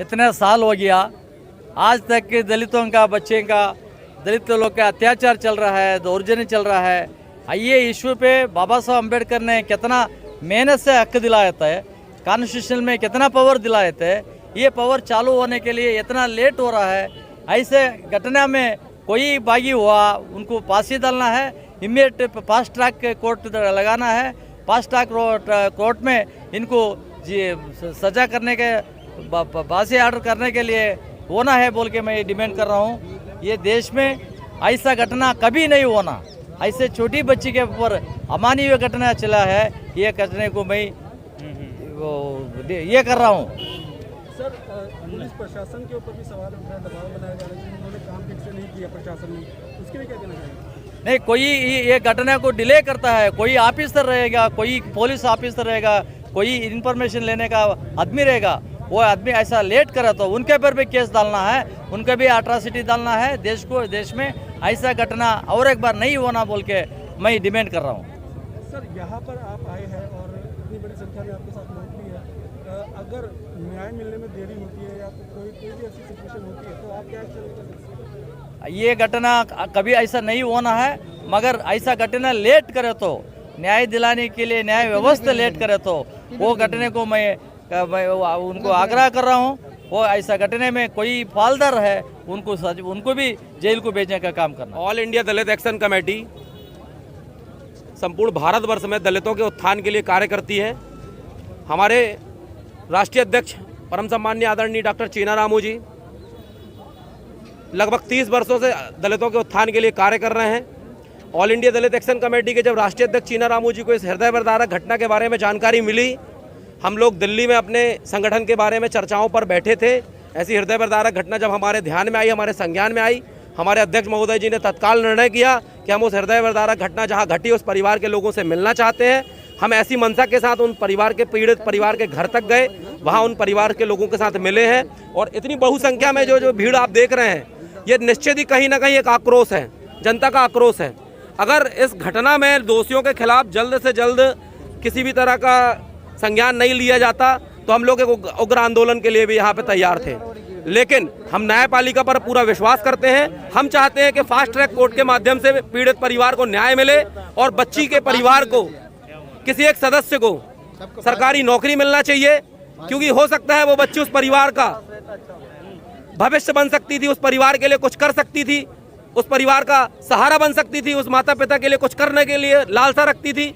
इतने साल हो गया, आज तक के दलितों का, बच्चे का, दलित लोग का अत्याचार चल रहा है, दौर्जन्य चल रहा है। ये इशू पे बाबा साहब अम्बेडकर ने कितना मेहनत से हक दिलाया था, कॉन्स्टिट्यूशन में कितना पावर दिलाए थे। ये पावर चालू होने के लिए इतना लेट हो रहा है। ऐसे घटना में कोई बागी हुआ, उनको फांसी डालना है, इमीडिएट फास्ट ट्रैक कोर्ट लगाना है। फास्ट ट्रैक कोर्ट में इनको सजा करने के, फांसी ऑर्डर करने के लिए होना है बोल के मैं डिमांड कर रहा हूँ। ये देश में ऐसा घटना कभी नहीं होना। ऐसे छोटी बच्ची के ऊपर अमानवीय घटना चला है, ये घटने को मैं ये कर रहा हूँ। सर, पुलिस प्रशासन के ऊपर भी सवाल उठ रहा है, दबाव बनाया जा रहा है कि उन्होंने काम ठीक से नहीं किया प्रशासन ने, उसके लिए क्या कहना चाहेंगे? नहीं, कोई ये घटना को डिले करता है, कोई ऑफिसर रहेगा, कोई पुलिस ऑफिसर रहेगा, कोई इन्फॉर्मेशन लेने का आदमी रहेगा, वो आदमी ऐसा लेट करे तो उनके पर भी केस डालना है, उनके भी अट्रॉसिटी डालना है। देश में ऐसा घटना और एक बार नहीं होना बोल के मैं डिमांड कर रहा हूँ। सर, यहाँ पर आप आए हैं और इतनी बड़ी संख्या में आपके साथ लोग भी है, अगर न्याय मिलने में देरी होती है या कोई भी ऐसी सिचुएशन होती है तो आप क्या चलेगा? ये घटना कभी ऐसा नहीं होना है, मगर ऐसा घटना लेट करे तो, न्याय दिलाने के लिए न्याय व्यवस्था लेट करे तो वो घटने को मैं उनको आग्रह कर रहा हूँ। वो ऐसा घटने में कोई फालदार है, उनको भी जेल को भेजने का काम करना। ऑल इंडिया दलित एक्शन कमेटी संपूर्ण भारतवर्ष में दलितों के उत्थान के लिए कार्य करती है। हमारे राष्ट्रीय अध्यक्ष परम सम्माननीय आदरणीय डॉक्टर चीना रामू जी लगभग 30 वर्षों से दलितों के उत्थान के लिए कार्य कर रहे हैं। ऑल इंडिया दलित एक्शन कमेटी के जब राष्ट्रीय अध्यक्ष चीना रामू जी को इस हृदय विदारक घटना के बारे में जानकारी मिली, हम लोग दिल्ली में अपने संगठन के बारे में चर्चाओं पर बैठे थे। ऐसी हृदय विदारक घटना जब हमारे ध्यान में आई, हमारे संज्ञान में आई, हमारे अध्यक्ष महोदय जी ने तत्काल निर्णय किया कि हम उस हृदय विदारक घटना जहां घटी उस परिवार के लोगों से मिलना चाहते हैं। हम ऐसी मंशा के साथ उन परिवार के पीड़ित परिवार के घर तक गए, वहां उन परिवार के लोगों के साथ मिले हैं। और इतनी बहुसंख्या में जो भीड़ आप देख रहे हैं, ये निश्चित ही कहीं ना कहीं एक आक्रोश है, जनता का आक्रोश है। अगर इस घटना में दोषियों के खिलाफ जल्द से जल्द किसी भी तरह का संज्ञान नहीं लिया जाता तो हम लोग एक उग्र आंदोलन के लिए भी यहाँ पे तैयार थे। लेकिन हम न्यायपालिका पर पूरा विश्वास करते हैं। हम चाहते हैं कि फास्ट ट्रैक कोर्ट के माध्यम से पीड़ित परिवार को न्याय मिले और बच्ची के परिवार को, किसी एक सदस्य को सरकारी नौकरी मिलना चाहिए, क्योंकि हो सकता है वो बच्ची उस परिवार का भविष्य बन सकती थी, उस परिवार के लिए कुछ कर सकती थी, उस परिवार का सहारा बन सकती थी, उस माता पिता के लिए कुछ करने के लिए लालसा रखती थी।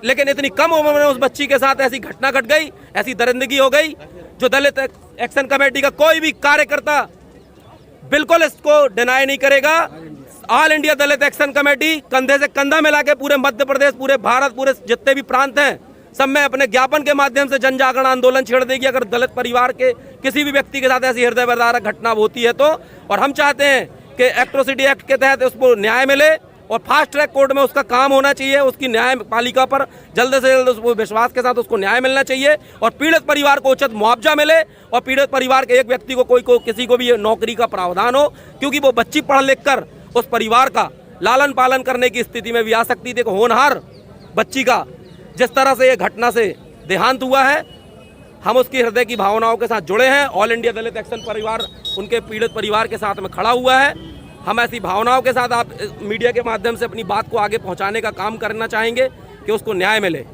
लेकिन इतनी कम उम्र में उस बच्ची के साथ ऐसी घटना घट गई, ऐसी दरिंदगी हो गई, जो दलित एक्शन कमेटी का कोई भी कार्यकर्ता बिल्कुल इसको डिनाई नहीं करेगा। ऑल इंडिया दलित एक्शन कमेटी कंधे से कंधा मिला के पूरे मध्य प्रदेश, पूरे भारत, पूरे जितने भी प्रांत हैं, सब में अपने ज्ञापन के माध्यम से जन जागरण आंदोलन छेड़ देगी अगर दलित परिवार के किसी भी व्यक्ति के साथ ऐसी हृदय विदारक घटना होती है तो। और हम चाहते हैं कि एट्रोसिटी एक्ट के तहत उसको न्याय मिले और फास्ट ट्रैक कोर्ट में उसका काम होना चाहिए, उसकी न्यायपालिका पर जल्द से जल्द उस विश्वास के साथ उसको न्याय मिलना चाहिए और पीड़ित परिवार को उचित मुआवजा मिले और पीड़ित परिवार के एक व्यक्ति को किसी को भी नौकरी का प्रावधान हो, क्योंकि वो बच्ची पढ़ लिख कर उस परिवार का लालन पालन करने की स्थिति में भी आ सकती थी। होनहार बच्ची का जिस तरह से ये घटना से देहांत हुआ है, हम उसकी हृदय की भावनाओं के साथ जुड़े हैं। ऑल इंडिया दलित एक्शन परिवार उनके पीड़ित परिवार के साथ में खड़ा हुआ है। हम ऐसी भावनाओं के साथ आप मीडिया के माध्यम से अपनी बात को आगे पहुंचाने का काम करना चाहेंगे कि उसको न्याय मिले।